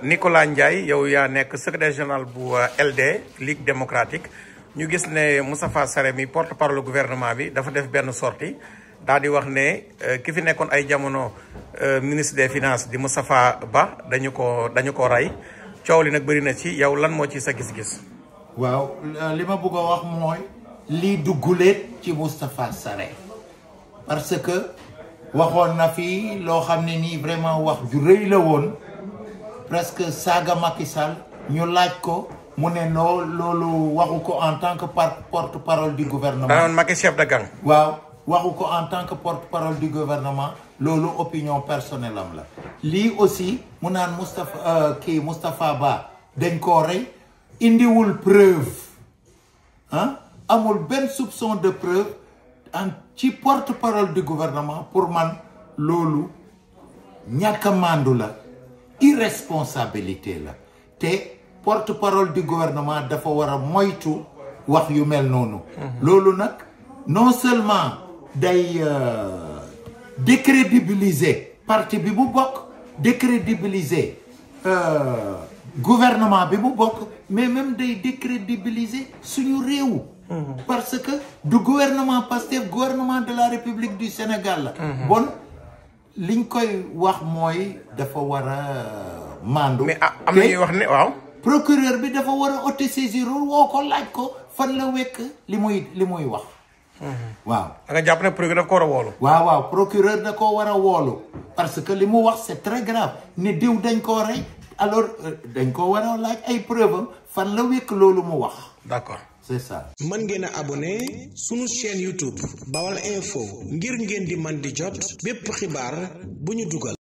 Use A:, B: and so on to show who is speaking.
A: Nicolas Ndiaye yow yaa nekk secrétaire général bu LD Ligue démocratique ñu gis ne Moustapha Sarré mi porte-parole gouvernement bi dafa def benn sortie daal di wax ne ki fi nekkoon ay jamono ministre des finances di Moustapha Ba dañu ko rey coow li nag bëri na ci yow lan moo ci sa gis-gis.
B: waaw li ma bëgg a wax mooy lii dugguleet ci Moustapha Sarré parce que waxoon na fi loo xam ne nii vraiment wax ju rëy la woon presque saaga Macky Sall ñu laaj ko mu ne loolu waxu ko en tant que porte-parole du gouvernement.
A: danoon Macky chef de gang.
B: waaw waxu ko en tant que porte-parole du gouvernement loolu opinion personnelle am la. lii aussi mu naan Moustapha Ba dañ koo rey indiwul preuve amul benn soupçon de preuve ci porte-parole du gouvernement pour man loolu ñàkk a màndu la irresponsabilité la te porte-parole du gouvernement dafa war a moytu wax yu mel noonu. loolu nag non seulement day décrédibiliser parti bi bu bokk décrédibiliser gouvernement bi bu bokk mais même day décrédibiliser suñu réew. parce que du gouvernement Pastef gouvernement de la République du Sénégal la. bon liñ koy wax mooy dafa war a mandu.
A: mais am na ñuy wax ne waaw.
B: procureur bi dafa war a auto-saisir woo ko laaj ko fan la wekk li muy wax. waaw.
A: da nga jàpp ne procureur daf ko war a woolu.
B: waaw procureur da ko war a woolu parce que li mu wax c'est très grave ne diw dañ koo rey alors dañ ko war a laaj ay preuve am fan la wekk loolu mu wax.
A: d'accord.
B: c'est ça.
C: mën ngeen a abonné sunu chaîne YouTube Baol Info ngir ngeen di man di jot bépp xibaar bu ñu dugal.